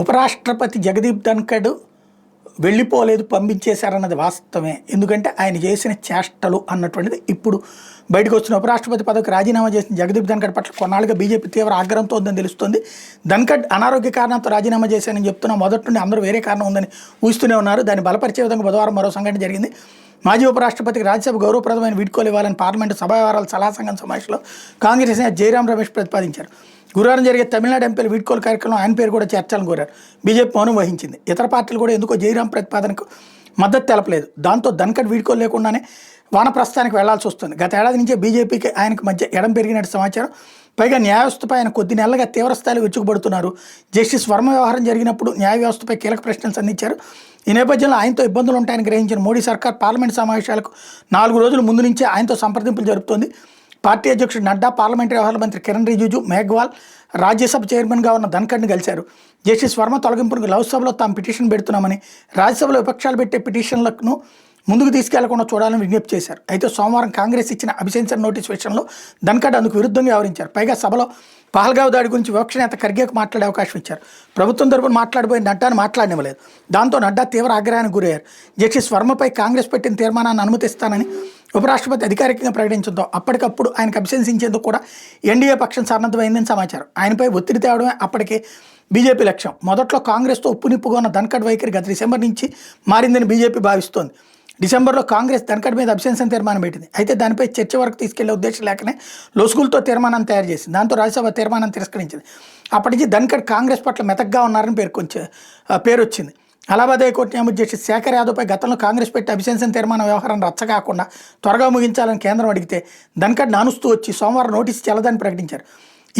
ఉపరాష్ట్రపతి జగదీప్ ధన్ఖడ్ వెళ్ళిపోలేదు, పంపించేశారన్నది వాస్తవమే. ఎందుకంటే ఆయన చేసిన చేష్టలు అన్నటువంటిది ఇప్పుడు బయటకు వస్తున్న. ఉపరాష్ట్రపతి పదవికి రాజీనామా చేసిన జగదీప్ ధన్ఖడ్ పట్ల కొన్నాళ్ళుగా బీజేపీ తీవ్ర ఆగ్రహంతో ఉందని తెలుస్తుంది. ధన్ఖడ్ అనారోగ్య కారణంతో రాజీనామా చేశానని చెప్తున్నా మొదటి నుండి అందరూ వేరే కారణం ఉందని ఊహిస్తూనే ఉన్నారు. దాన్ని బలపరిచే విధంగా బుధవారం మరో సంఘటన జరిగింది. మాజీ ఉపరాష్ట్రపతికి రాజ్యసభ గౌరవప్రదమైన వీడ్కోలు ఇవ్వాలని పార్లమెంటు సభా వ్యవహారాల సలహా సంఘం సమావేశంలో కాంగ్రెస్ నేత జయరాం రమేష్ ప్రతిపాదించారు. గురువారం జరిగే తమిళనాడు ఎంపీల వీడ్కోలు కార్యక్రమం ఆయన పేరు కూడా చేర్చాలని కోరారు. బీజేపీ మౌనం వహించింది. ఇతర పార్టీలు కూడా ఎందుకో జయరాం ప్రతిపాదనకు మద్దతు తెలపలేదు. దాంతో ధన్ఖడ్ వీడ్కోలు లేకుండానే వానప్రస్థానికి వెళ్లాల్సి వస్తుంది. గత ఏడాది నుంచే బీజేపీకి ఆయనకు మధ్య ఎడం పెరిగినట్టు సమాచారం. పైగా న్యాయ వ్యవస్థపై ఆయన కొద్ది నెలలుగా తీవ్రస్థాయిలో విరుచుకుపడుతున్నారు. జస్టిస్ వర్మ వ్యవహారం జరిగినప్పుడు న్యాయ వ్యవస్థపై కీలక ప్రశ్నలు సంధించారు. ఈ నేపథ్యంలో ఆయనతో ఇబ్బందులు ఉంటాయని గ్రహించిన మోడీ సర్కార్ పార్లమెంట్ సమావేశాలకు 4 రోజుల ముందు నుంచే ఆయనతో సంప్రదింపులు జరుపుతోంది. పార్టీ అధ్యక్షుడు నడ్డా, పార్లమెంటరీ వ్యవహారాల మంత్రి కిరణ్ రిజిజు, మేఘ్వాల్, రాజ్యసభ చైర్మన్గా ఉన్న ధన్ఖడ్ని కలిశారు. జస్టిస్ వర్మ తొలగింపునకు లోక్సభలో తాము పిటిషన్ పెడుతున్నామని, రాజ్యసభలో విపక్షాలు పెట్టే పిటిషన్లను ముందుకు తీసుకెళ్లకుండా చూడాలని విజ్ఞప్తి చేశారు. అయితే సోమవారం కాంగ్రెస్ ఇచ్చిన అభిశంసన నోటీస్ విషయంలో ధన్ఖడ్ అందుకు విరుద్ధంగా వ్యవహరించారు. పైగా సభలో పహల్గావ్ దాడి గురించి విపక్ష నేత ఖర్గేకు మాట్లాడే అవకాశం ఇచ్చారు. ప్రభుత్వం తరపున మాట్లాడిపోయిన నడ్డాను మాట్లాడనివ్వలేదు. దాంతో నడ్డా తీవ్ర ఆగ్రహానికి గురయ్యారు. జస్టిస్ వర్మపై కాంగ్రెస్ పెట్టిన తీర్మానాన్ని అనుమతిస్తానని ఉపరాష్ట్రపతి అధికారికంగా ప్రకటించడంతో అప్పటికప్పుడు ఆయనకు అభిశంసించేందుకు కూడా ఎన్డీఏ పక్షం సన్నద్ధమైందని సమాచారం. ఆయనపై ఒత్తిడి తేవడమే అప్పటికే బీజేపీ లక్ష్యం. మొదట్లో కాంగ్రెస్తో ఉప్పునిప్పుగా ఉన్న ధన్ఖడ్ వైఖరి గత డిసెంబర్ నుంచి మారిందని బీజేపీ భావిస్తోంది. డిసెంబర్లో కాంగ్రెస్ ధన్ఖడ్ మీద అభిశంసన తీర్మానం పెట్టింది. అయితే దానిపై చర్చ వరకు తీసుకెళ్లే ఉద్దేశం లేకనే లొసుగులతో తీర్మానం తయారు చేసింది. దాంతో రాజ్యసభ తీర్మానం తిరస్కరించింది. అప్పటి నుంచి ధన్ఖడ్ కాంగ్రెస్ పట్ల మెతగ్గా ఉన్నారని పేరు వచ్చింది. అలహాబాద్ హైకోర్టు న్యాయమూర్తి జస్టిస్ శేఖర్ యాదవ్పై గతంలో కాంగ్రెస్ పెట్టి అభిశంసన తీర్మానం వ్యవహారం రచ్చకాకుండా త్వరగా ముగించాలని కేంద్రం అడిగితే ధన్ఖడ్ నానుస్తూ వచ్చి సోమవారం నోటీసు చెల్లదని ప్రకటించారు.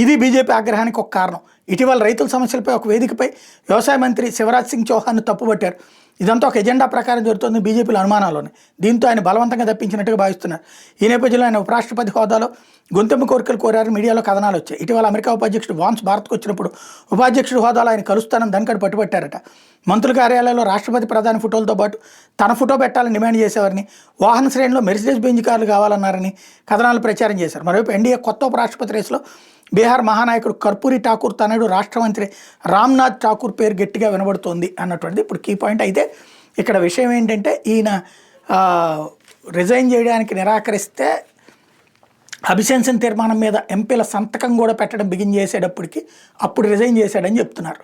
ఇది బీజేపీ ఆగ్రహానికి ఒక కారణం. ఇటీవల రైతుల సమస్యలపై ఒక వేదికపై వ్యవసాయ మంత్రి శివరాజ్ సింగ్ చౌహాన్ను తప్పుపట్టారు. ఇదంతా ఒక ఎజెండా ప్రకారం జరుగుతుంది బీజేపీలో అనుమానాల్లోనే. దీంతో ఆయన బలవంతంగా తప్పించినట్టుగా భావిస్తున్నారు. ఈ నేపథ్యంలో ఆయన ఉపరాష్ట్రపతి హోదాలో గొంతెమ్మ కోరికలు కోరారు. మీడియాలో కథనాలు వచ్చాయి. ఇటీవల అమెరికా ఉపాధ్యక్షుడు వాన్స్ భారత్కు వచ్చినప్పుడు ఉపాధ్యక్షుడు హోదాలో ఆయన కలుస్తానని ధన్ఖడ్ పట్టుబట్టారట. మంత్రుల కార్యాలయంలో రాష్ట్రపతి ప్రధాని ఫోటోలతో పాటు తన ఫోటో పెట్టాలని డిమాండ్ చేసేవారిని, వాహన శ్రేణిలో మెర్సిడెస్ బెంజ్ కార్లు కావాలన్నారని కథనాలు ప్రచారం చేశారు. మరోవైపు ఎన్డీఏ కొత్త ఉపరాష్ట్రపతి రేసులో బీహార్ మహానాయకుడు కర్పూరి ఠాకూర్ తనయుడు రాష్ట్ర మంత్రి రామ్నాథ్ ఠాకూర్ పేరు గట్టిగా వినబడుతోంది అన్నటువంటిది ఇప్పుడు కీ పాయింట్. అయితే ఇక్కడ విషయం ఏంటంటే ఈయన రిజైన్ చేయడానికి నిరాకరిస్తే అభిశంసన తీర్మానం మీద ఎంపీల సంతకం కూడా పెట్టడం బిగిన్ చేసేటప్పటికి అప్పుడు రిజైన్ చేశాడని చెప్తున్నారు.